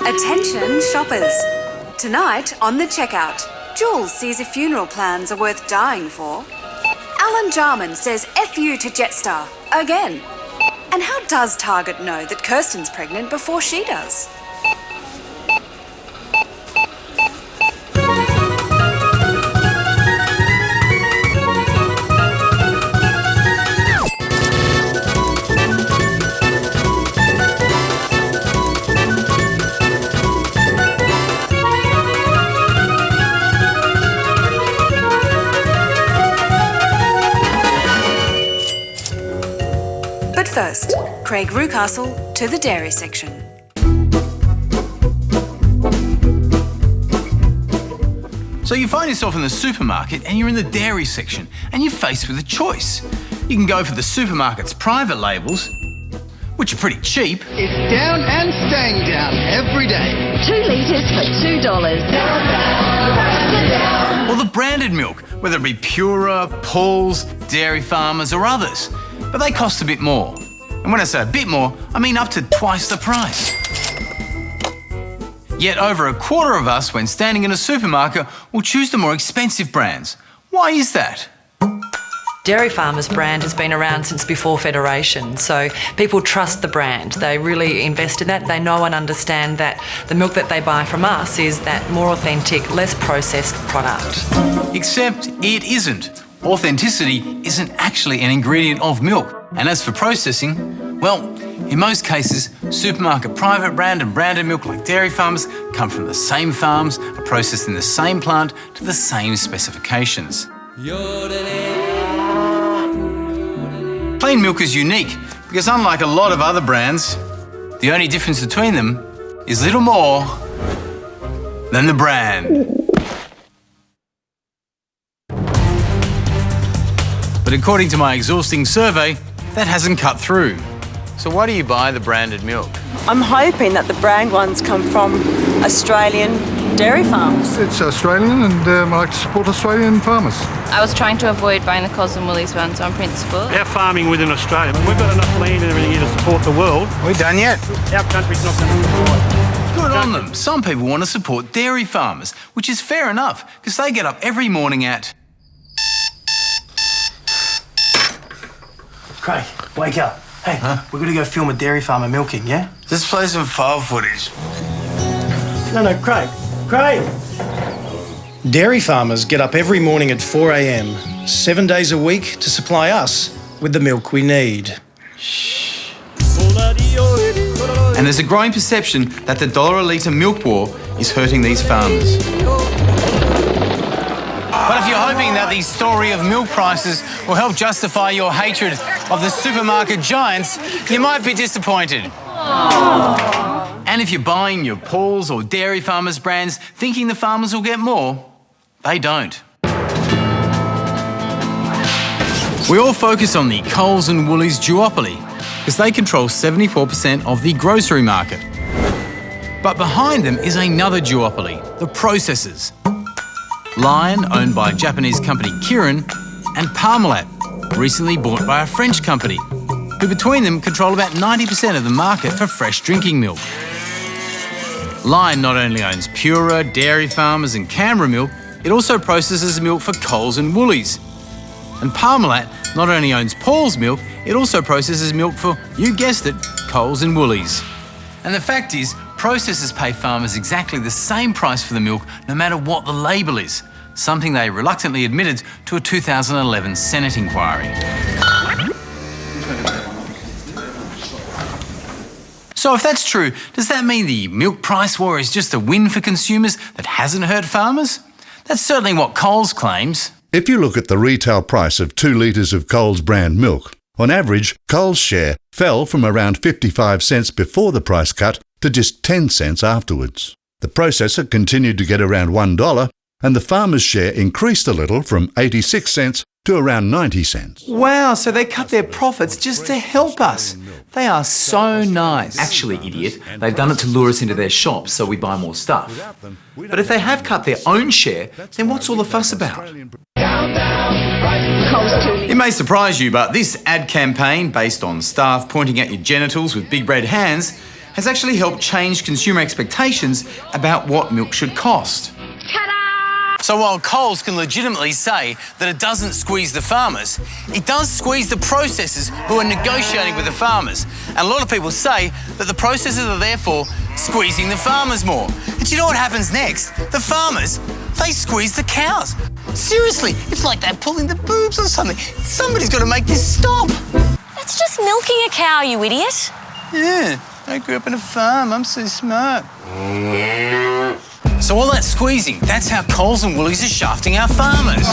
Attention shoppers. Tonight on the checkout, Jules sees if funeral plans are worth dying for. Alan Jarman says F you to Jetstar, again. And how does Target know that Kirsten's pregnant before she does? But first, Craig Rucastle to the dairy section. So you find yourself in the supermarket and you're in the dairy section and you're faced with a choice. You can go for the supermarket's private labels, which are pretty cheap. It's down and staying down every day. 2 litres for $2. Or the branded milk, whether it be Pura, Paul's, Dairy Farmers or others. But they cost a bit more. And when I say a bit more, I mean up to twice the price. Yet over a quarter of us, when standing in a supermarket, will choose the more expensive brands. Why is that? Dairy Farmers brand has been around since before Federation, so people trust the brand. They really invest in that. They know and understand that the milk that they buy from us is that more authentic, less processed product. Except it isn't. Authenticity isn't actually an ingredient of milk. And as for processing, well, in most cases, supermarket private brand and branded milk like Dairy Farmers come from the same farms, are processed in the same plant to the same specifications. Plain milk is unique because unlike a lot of other brands, the only difference between them is little more than the brand. But according to my exhausting survey, that hasn't cut through. So why do you buy the branded milk? I'm hoping that the brand ones come from Australian dairy farms. It's Australian and I like to support Australian farmers. I was trying to avoid buying the Coles and Woolies ones on principle. Our farming within Australia, we've got enough land and everything here to support the world. We done yet? Our country's not going to survive. Good on them. Some people want to support dairy farmers, which is fair enough because they get up every morning at... Craig, wake up. Hey, we're going to go film a dairy farmer milking, yeah? Let's play some file footage. No, Craig. Craig! Dairy farmers get up every morning at 4 a.m, 7 days a week to supply us with the milk we need. Shh. And there's a growing perception that the $1 a litre milk war is hurting these farmers. But if you're hoping that the story of milk prices will help justify your hatred of the supermarket giants, you might be disappointed. And if you're buying your Paul's or Dairy Farmers brands thinking the farmers will get more, they don't. We all focus on the Coles and Woolies duopoly because they control 74% of the grocery market. But behind them is another duopoly, the processors. Lion, owned by Japanese company Kirin, and Parmalat, recently bought by a French company, who between them control about 90% of the market for fresh drinking milk. Lion not only owns Pura, Dairy Farmers and Canberra milk, it also processes milk for Coles and Woolies. And Parmalat not only owns Paul's milk, it also processes milk for, you guessed it, Coles and Woolies. And the fact is, processors pay farmers exactly the same price for the milk no matter what the label is, something they reluctantly admitted to a 2011 Senate inquiry. So if that's true, does that mean the milk price war is just a win for consumers that hasn't hurt farmers? That's certainly what Coles claims. If you look at the retail price of 2 litres of Coles brand milk, on average, Coles' share fell from around 55 cents before the price cut to just 10 cents afterwards. The processor continued to get around $1 and the farmer's share increased a little from 86 cents to around 90 cents. Wow, so they cut their profits just to help us. They are so nice. Actually, idiot, they've done it to lure us into their shops so we buy more stuff. But if they have cut their own share, then what's all the fuss about? It may surprise you, but this ad campaign, based on staff pointing at your genitals with big red hands, has actually helped change consumer expectations about what milk should cost. So while Coles can legitimately say that it doesn't squeeze the farmers, it does squeeze the processors who are negotiating with the farmers. And a lot of people say that the processors are therefore squeezing the farmers more. And do you know what happens next? The farmers, they squeeze the cows. Seriously, it's like they're pulling the boobs or something. Somebody's got to make this stop. That's just milking a cow, you idiot. Yeah, I grew up on a farm. I'm so smart. So all that squeezing, that's how Coles and Woolies are shafting our farmers.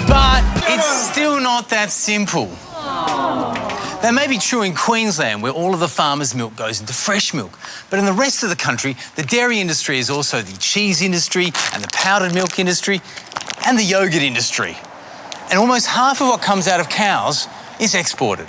But it's still not that simple. That may be true in Queensland, where all of the farmers' milk goes into fresh milk. But in the rest of the country, the dairy industry is also the cheese industry and the powdered milk industry and the yogurt industry. And almost half of what comes out of cows is exported.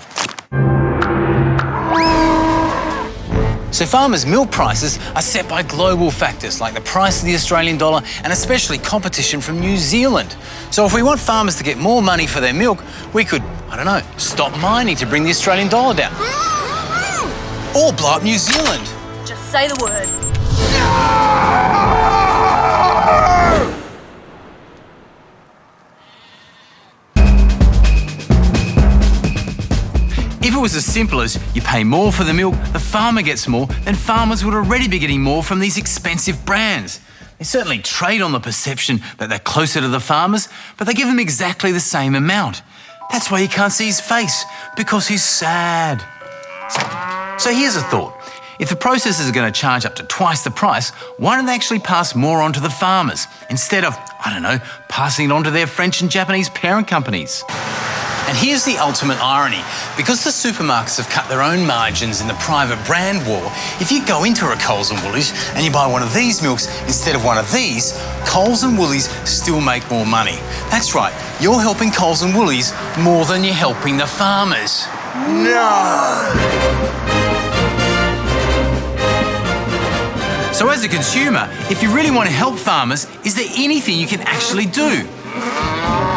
So farmers' milk prices are set by global factors like the price of the Australian dollar and especially competition from New Zealand. So if we want farmers to get more money for their milk, we could, I don't know, stop mining to bring the Australian dollar down. Or blow up New Zealand. Just say the word. If it was as simple as you pay more for the milk, the farmer gets more, then farmers would already be getting more from these expensive brands. They certainly trade on the perception that they're closer to the farmers, but they give them exactly the same amount. That's why you can't see his face, because he's sad. So here's a thought. If the processors are going to charge up to twice the price, why don't they actually pass more on to the farmers, instead of, I don't know, passing it on to their French and Japanese parent companies? And here's the ultimate irony. Because the supermarkets have cut their own margins in the private brand war, if you go into a Coles and Woolies and you buy one of these milks instead of one of these, Coles and Woolies still make more money. That's right, you're helping Coles and Woolies more than you're helping the farmers. No! So as a consumer, if you really want to help farmers, is there anything you can actually do?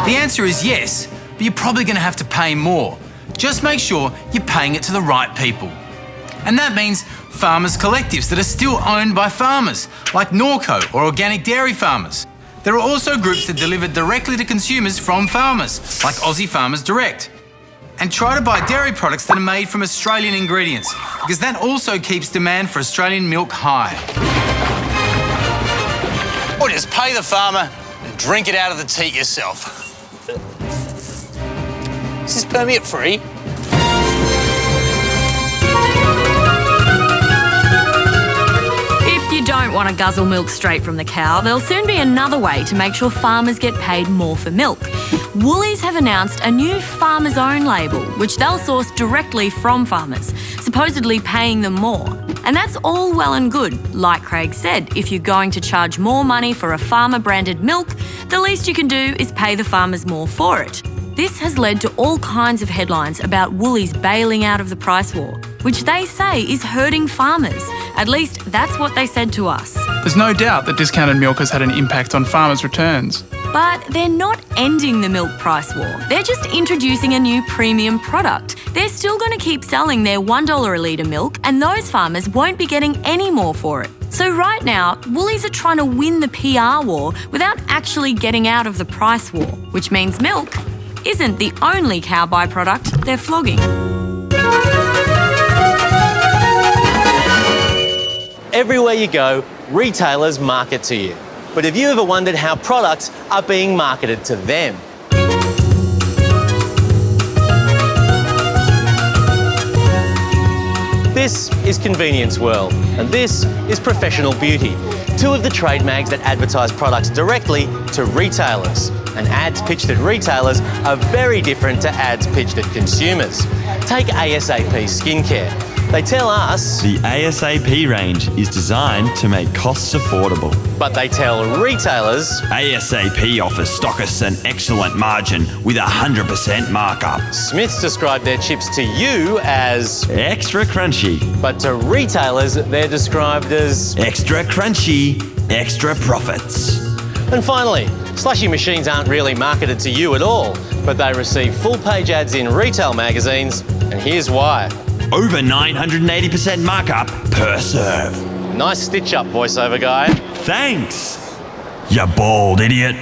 The answer is yes. But you're probably going to have to pay more. Just make sure you're paying it to the right people. And that means farmers' collectives that are still owned by farmers, like Norco or organic dairy farmers. There are also groups that deliver directly to consumers from farmers, like Aussie Farmers Direct. And try to buy dairy products that are made from Australian ingredients, because that also keeps demand for Australian milk high. Or just pay the farmer and drink it out of the teat yourself. Is this permit free? If you don't want to guzzle milk straight from the cow, there'll soon be another way to make sure farmers get paid more for milk. Woolies have announced a new Farmers Own label, which they'll source directly from farmers, supposedly paying them more. And that's all well and good. Like Craig said, if you're going to charge more money for a farmer-branded milk, the least you can do is pay the farmers more for it. This has led to all kinds of headlines about Woolies bailing out of the price war, which they say is hurting farmers. At least that's what they said to us. There's no doubt that discounted milk has had an impact on farmers' returns. But they're not ending the milk price war. They're just introducing a new premium product. They're still going to keep selling their $1 a litre milk, and those farmers won't be getting any more for it. So right now, Woolies are trying to win the PR war without actually getting out of the price war, which means milk isn't the only cow byproduct they're flogging. Everywhere you go, retailers market to you. But have you ever wondered how products are being marketed to them? This is Convenience World, and this is Professional Beauty, two of the trade mags that advertise products directly to retailers. And ads pitched at retailers are very different to ads pitched at consumers. Take ASAP Skincare. They tell us the ASAP range is designed to make costs affordable. But they tell retailers ASAP offers stockists an excellent margin with 100% markup. Smiths describe their chips to you as extra crunchy. But to retailers, they're described as extra crunchy, extra profits. And finally, slushy machines aren't really marketed to you at all, but they receive full-page ads in retail magazines, and here's why. over 980% markup per serve. Nice stitch-up, voiceover guy. Thanks, you bald idiot.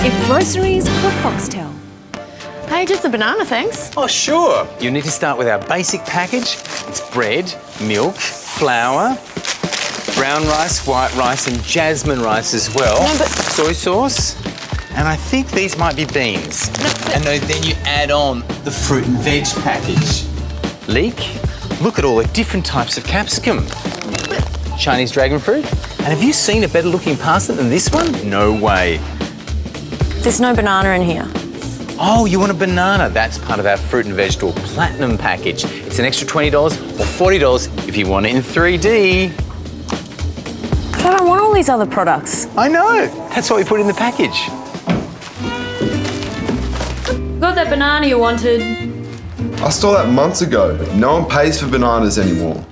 If groceries were Foxtel. Hey, just the banana, thanks. Oh, sure. You need to start with our basic package. It's bread, milk, flour, brown rice, white rice, and jasmine rice as well. No, but... Soy sauce. And I think these might be beans. And then you add on the fruit and veg package. Leek, look at all the different types of capsicum. Chinese dragon fruit. And have you seen a better looking pasta than this one? No way. There's no banana in here. Oh, you want a banana? That's part of our fruit and vegetable platinum package. It's an extra $20 or $40 if you want it in 3D. But I don't want all these other products. I know. That's what we put in the package. Got that banana you wanted. I stole that months ago. No one pays for bananas anymore.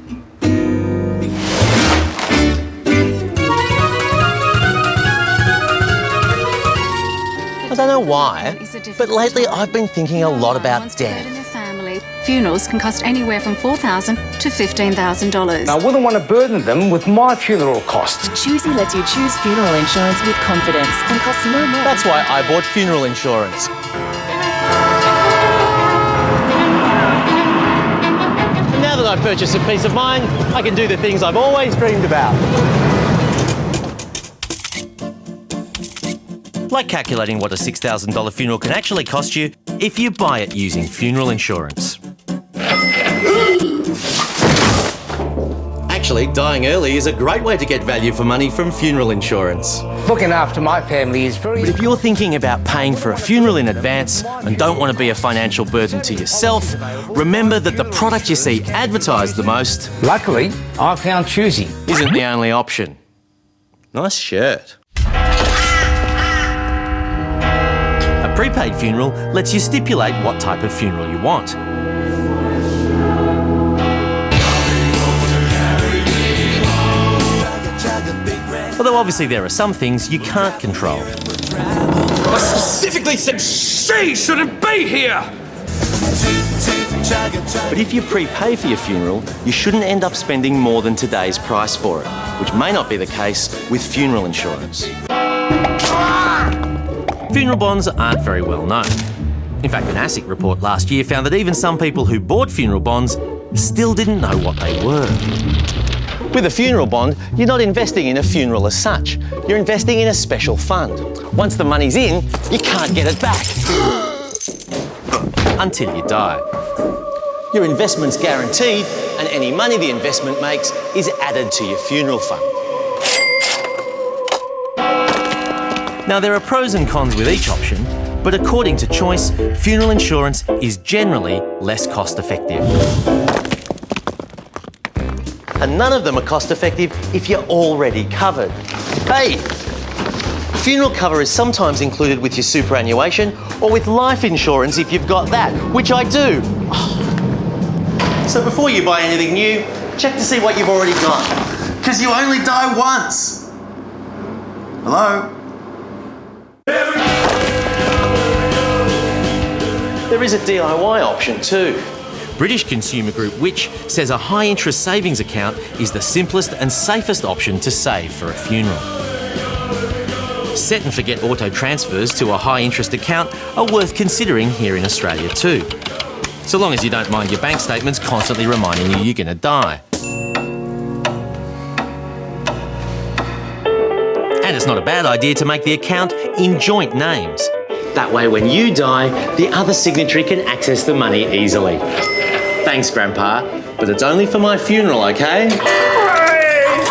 I don't know why, but lately I've been thinking a lot about death. Funerals can cost anywhere from $4,000 to $15,000. I wouldn't want to burden them with my funeral costs. Choosy lets you choose funeral insurance with confidence and costs no more. That's why I bought funeral insurance. Now that I've purchased some peace of mind, I can do the things I've always dreamed about. Like calculating what a $6,000 funeral can actually cost you if you buy it using funeral insurance. Actually, dying early is a great way to get value for money from funeral insurance. Looking after my family is very... But if you're thinking about paying for a funeral in advance and don't want to be a financial burden to yourself, remember that the product you see advertised the most... Luckily, I found Choosy. ...isn't the only option. Nice shirt. A prepaid funeral lets you stipulate what type of funeral you want. Although obviously there are some things you can't control. I specifically said she shouldn't be here! But if you prepay for your funeral, you shouldn't end up spending more than today's price for it, which may not be the case with funeral insurance. Funeral bonds aren't very well known. In fact, an ASIC report last year found that even some people who bought funeral bonds still didn't know what they were. With a funeral bond, you're not investing in a funeral as such. You're investing in a special fund. Once the money's in, you can't get it back. Until you die. Your investment's guaranteed, and any money the investment makes is added to your funeral fund. Now, there are pros and cons with each option, but according to Choice, funeral insurance is generally less cost-effective. And none of them are cost-effective if you're already covered. Hey, funeral cover is sometimes included with your superannuation or with life insurance if you've got that, which I do. So before you buy anything new, check to see what you've already got, because you only die once. Hello? There is a DIY option too. British consumer group Which says a high-interest savings account is the simplest and safest option to save for a funeral. Set and forget auto transfers to a high-interest account are worth considering here in Australia too, so long as you don't mind your bank statements constantly reminding you you're going to die. And it's not a bad idea to make the account in joint names. That way when you die, the other signatory can access the money easily. Thanks, Grandpa, but it's only for my funeral, okay? Hooray!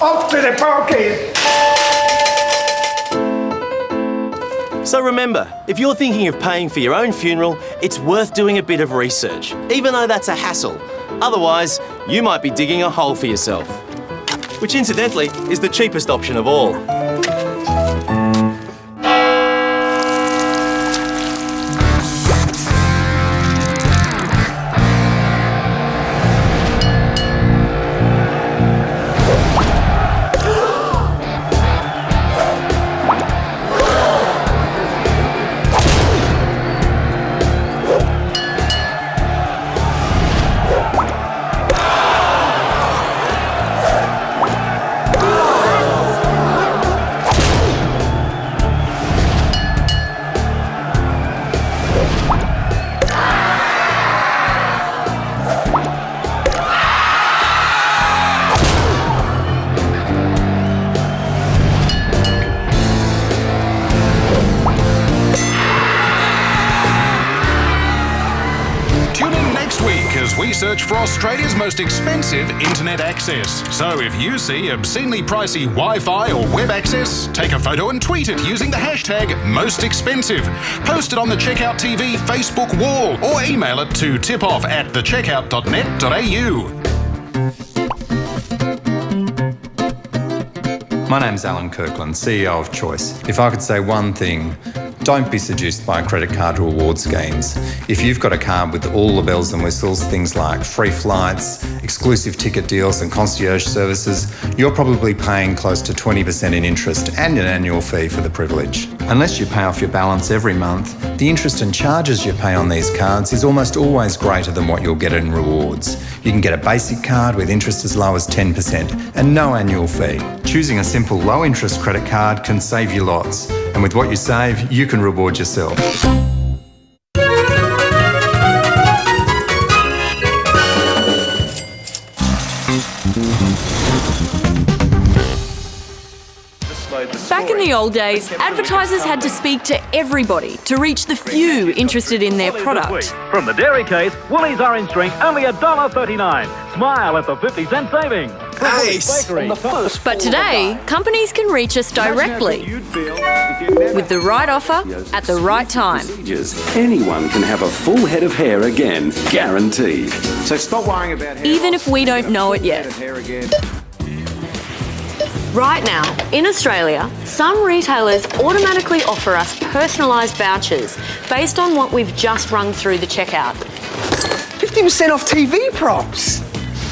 Off to the party! So remember, if you're thinking of paying for your own funeral, it's worth doing a bit of research, even though that's a hassle. Otherwise, you might be digging a hole for yourself. Which incidentally is the cheapest option of all. We search for Australia's most expensive internet access. So if you see obscenely pricey Wi-Fi or web access, take a photo and tweet it using the hashtag #MostExpensive. Post it on the Checkout TV Facebook wall or email it to tipoff@thecheckout.net.au. My name's Alan Kirkland, CEO of Choice. If I could say one thing, don't be seduced by credit card reward schemes. If you've got a card with all the bells and whistles, things like free flights, exclusive ticket deals and concierge services, you're probably paying close to 20% in interest and an annual fee for the privilege. Unless you pay off your balance every month, the interest and charges you pay on these cards is almost always greater than what you'll get in rewards. You can get a basic card with interest as low as 10% and no annual fee. Choosing a simple low-interest credit card can save you lots. And with what you save, you can reward yourself. Back in the old days, advertisers had to speak to everybody to reach the few interested in their product. From the dairy case, Woolies orange drink only $1.39. Smile at the 50-cent saving. But today, companies can reach us directly with the right offer at the right time. Anyone can have a full head of hair again, guaranteed. So stop worrying about hair. Even if we don't know it yet. Right now, in Australia, some retailers automatically offer us personalised vouchers based on what we've just rung through the checkout. 50% off TV props!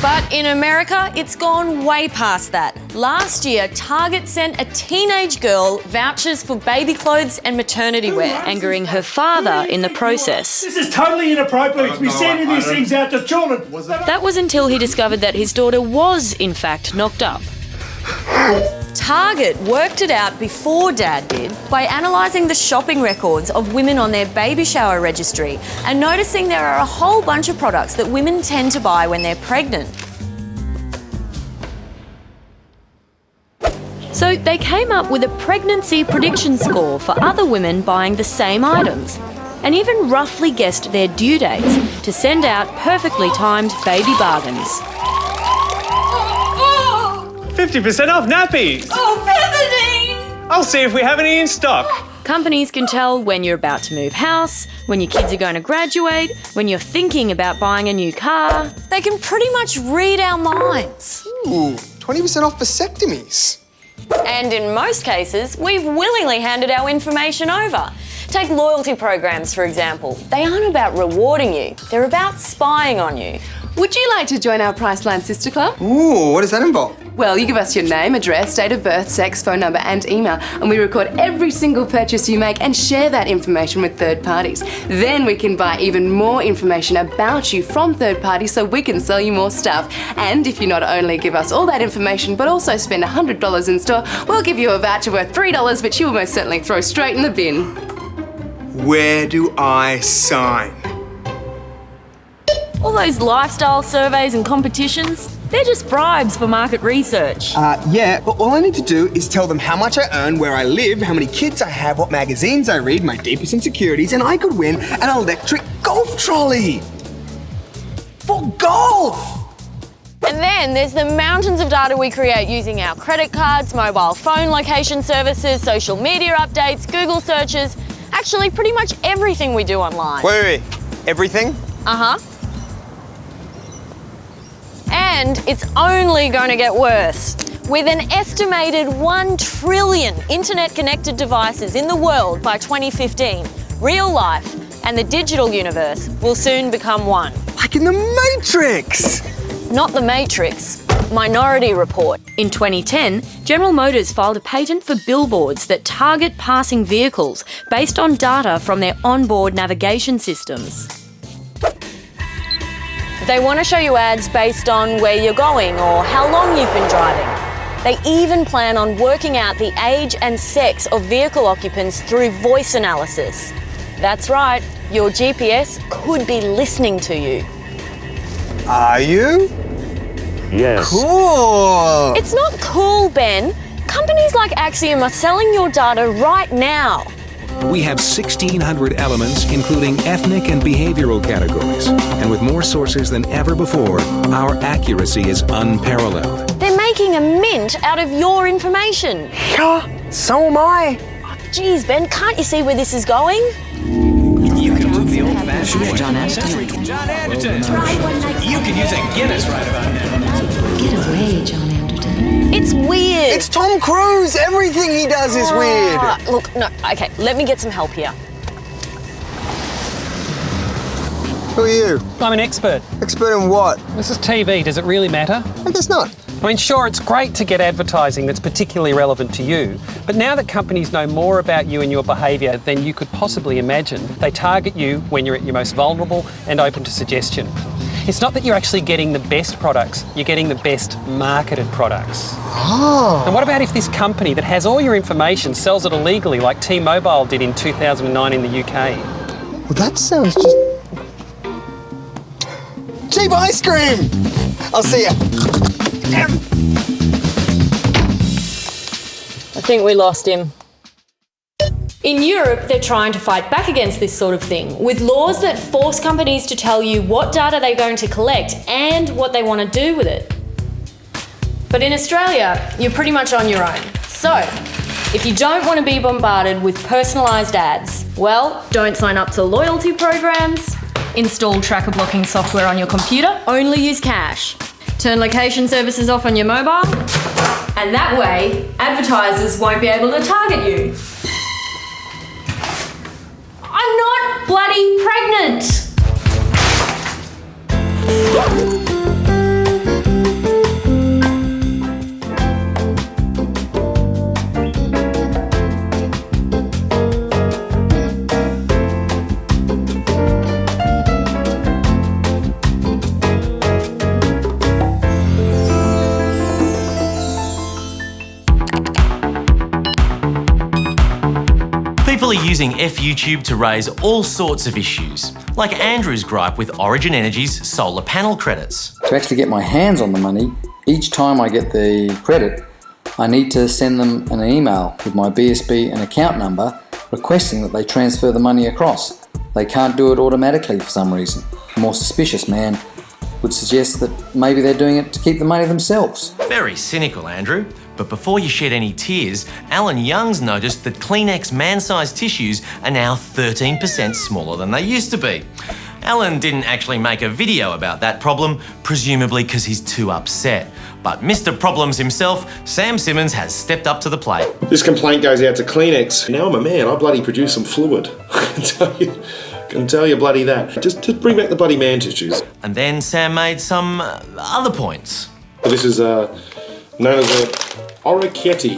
But in America, it's gone way past that. Last year, Target sent a teenage girl vouchers for baby clothes and maternity wear, angering her father in the process. This is totally inappropriate to be sending these things out to children. That was until he discovered that his daughter was, in fact, knocked up. Target worked it out before Dad did by analysing the shopping records of women on their baby shower registry and noticing there are a whole bunch of products that women tend to buy when they're pregnant. So they came up with a pregnancy prediction score for other women buying the same items and even roughly guessed their due dates to send out perfectly timed baby bargains. 50% off nappies! Oh, Bethany! I'll see if we have any in stock. Companies can tell when you're about to move house, when your kids are going to graduate, when you're thinking about buying a new car. They can pretty much read our minds. Ooh, 20% off vasectomies. And in most cases, we've willingly handed our information over. Take loyalty programs, for example. They aren't about rewarding you, they're about spying on you. Would you like to join our Priceline Sister Club? Ooh, what does that involve? Well, you give us your name, address, date of birth, sex, phone number and email, and we record every single purchase you make and share that information with third parties. Then we can buy even more information about you from third parties so we can sell you more stuff. And if you not only give us all that information but also spend $100 in store, we'll give you a voucher worth $3 which you will most certainly throw straight in the bin. Where do I sign? All those lifestyle surveys and competitions, they're just bribes for market research. Yeah, but all I need to do is tell them how much I earn, where I live, how many kids I have, what magazines I read, my deepest insecurities, and I could win an electric golf trolley. For golf! And then there's the mountains of data we create using our credit cards, mobile phone location services, social media updates, Google searches, actually pretty much everything we do online. Wait. Everything? Uh-huh. And it's only going to get worse. With an estimated 1 trillion internet-connected devices in the world by 2015, real life and the digital universe will soon become one. Like in the Matrix! Not the Matrix. Minority Report. In 2010, General Motors filed a patent for billboards that target passing vehicles based on data from their onboard navigation systems. They want to show you ads based on where you're going or how long you've been driving. They even plan on working out the age and sex of vehicle occupants through voice analysis. That's right, your GPS could be listening to you. Are you? Yes. Cool! It's not cool, Ben. Companies like Axiom are selling your data right now. We have 1,600 elements, including ethnic and behavioral categories. And with more sources than ever before, our accuracy is unparalleled. They're making a mint out of your information. Yeah, so am I. Oh, geez, Ben, can't you see where this is going? You can move the old-fashioned way. John Anderton. John Anderton. You can use a Guinness right about now. Get away, John Anderton. It's weird. It's Tom Cruise. Everything he does is weird. Look, no, okay, let me get some help here. Who are you? I'm an expert. Expert in what? This is TV. Does it really matter? I guess not. I mean, sure, it's great to get advertising that's particularly relevant to you, but now that companies know more about you and your behaviour than you could possibly imagine, they target you when you're at your most vulnerable and open to suggestion. It's not that you're actually getting the best products, you're getting the best marketed products. Oh. And what about if this company that has all your information sells it illegally like T-Mobile did in 2009 in the UK? Well, that sounds just... cheap ice cream! I'll see ya. I think we lost him. In Europe, they're trying to fight back against this sort of thing, with laws that force companies to tell you what data they're going to collect and what they want to do with it. But in Australia, you're pretty much on your own. So, if you don't want to be bombarded with personalised ads, well, don't sign up to loyalty programs, install tracker blocking software on your computer, only use cash, turn location services off on your mobile, and that way, advertisers won't be able to target you. I'm not bloody pregnant! People are using FUtube to raise all sorts of issues, like Andrew's gripe with Origin Energy's solar panel credits. To actually get my hands on the money, each time I get the credit, I need to send them an email with my BSB and account number requesting that they transfer the money across. They can't do it automatically for some reason. A more suspicious man would suggest that maybe they're doing it to keep the money themselves. Very cynical, Andrew. But before you shed any tears, Alan Young's noticed that Kleenex man-sized tissues are now 13% smaller than they used to be. Alan didn't actually make a video about that problem, presumably because he's too upset. But Mr. Problems himself, Sam Simmons, has stepped up to the plate. This complaint goes out to Kleenex. Now I'm a man, I bloody produce some fluid. I can tell you bloody that. Just bring back the bloody man tissues. And then Sam made some other points. This is known as a Oracheti,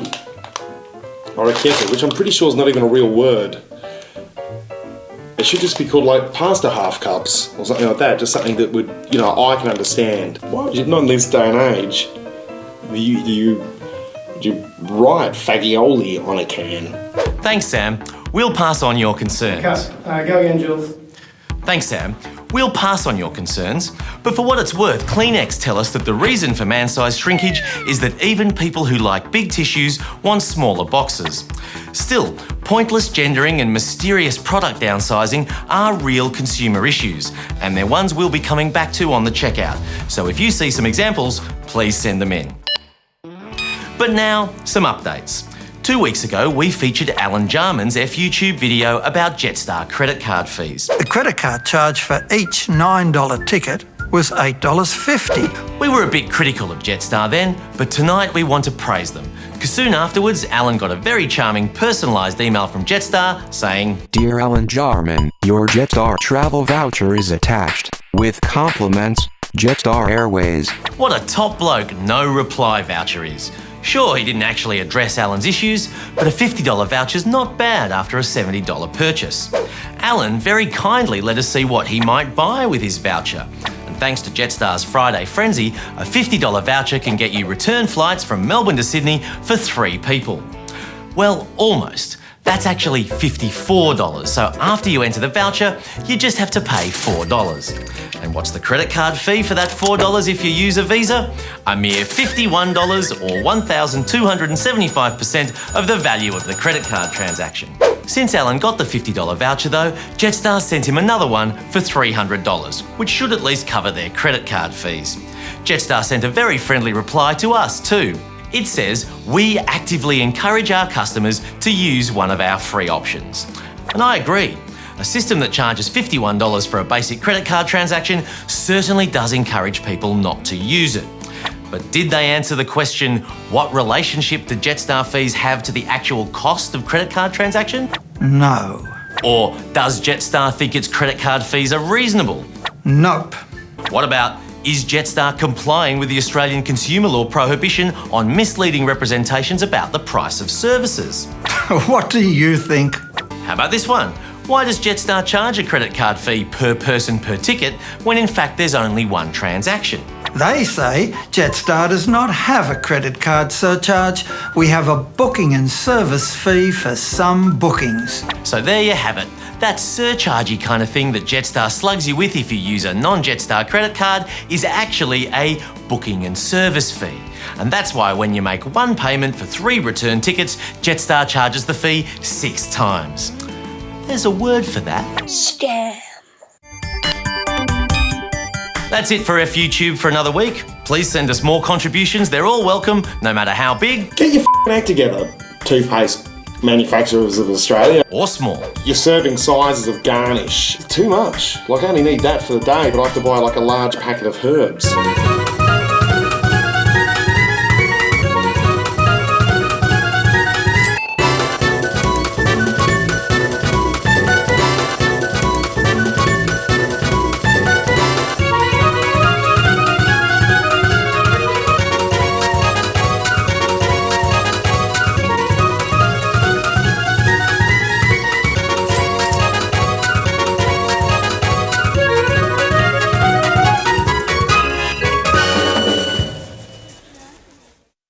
which I'm pretty sure is not even a real word. It should just be called like pasta half cups or something like that, just something that would, I can understand. Why would you, not in this day and age, you write fagioli on a can? Thanks, Sam. We'll pass on your concerns. Go again, Jules. Thanks, Sam. We'll pass on your concerns, but for what it's worth, Kleenex tell us that the reason for man-sized shrinkage is that even people who like big tissues want smaller boxes. Still, Pointless gendering and mysterious product downsizing are real consumer issues, and they're ones we'll be coming back to on the checkout. So if you see some examples, please send them in. But now, some updates. 2 weeks ago, we featured Alan Jarman's YouTube video about Jetstar credit card fees. The credit card charge for each $9 ticket was $8.50. We were a bit critical of Jetstar then, but tonight we want to praise them. Because soon afterwards, Alan got a very charming personalised email from Jetstar saying, "Dear Alan Jarman, your Jetstar travel voucher is attached. With compliments, Jetstar Airways." What a top bloke no reply voucher is. Sure, he didn't actually address Alan's issues, but a $50 voucher's not bad after a $70 purchase. Alan very kindly let us see what he might buy with his voucher. And thanks to Jetstar's Friday Frenzy, a $50 voucher can get you return flights from Melbourne to Sydney for 3 people. Well, almost. That's actually $54, so after you enter the voucher, you just have to pay $4. And what's the credit card fee for that $4 if you use a Visa? A mere $51 or 1,275% of the value of the credit card transaction. Since Alan got the $50 voucher though, Jetstar sent him another one for $300, which should at least cover their credit card fees. Jetstar sent a very friendly reply to us too. It says, "We actively encourage our customers to use one of our free options." And I agree. A system that charges $51 for a basic credit card transaction certainly does encourage people not to use it. But did they answer the question, what relationship do Jetstar fees have to the actual cost of credit card transaction? No. Or does Jetstar think its credit card fees are reasonable? Nope. What about, is Jetstar complying with the Australian Consumer Law prohibition on misleading representations about the price of services? What do you think? How about this one? Why does Jetstar charge a credit card fee per person per ticket when in fact there's only one transaction? They say Jetstar does not have a credit card surcharge. We have a booking and service fee for some bookings. So there you have it. That surchargey kind of thing that Jetstar slugs you with if you use a non-Jetstar credit card is actually a booking and service fee. And that's why when you make one payment for 3 return tickets, Jetstar charges the fee 6 times. There's a word for that. Scam. That's it for FUTube for another week. Please send us more contributions. They're all welcome, no matter how big. Get your act together, toothpaste manufacturers of Australia. Or small. You're serving sizes of garnish. It's too much. Like, I only need that for the day, but I have to buy like a large packet of herbs.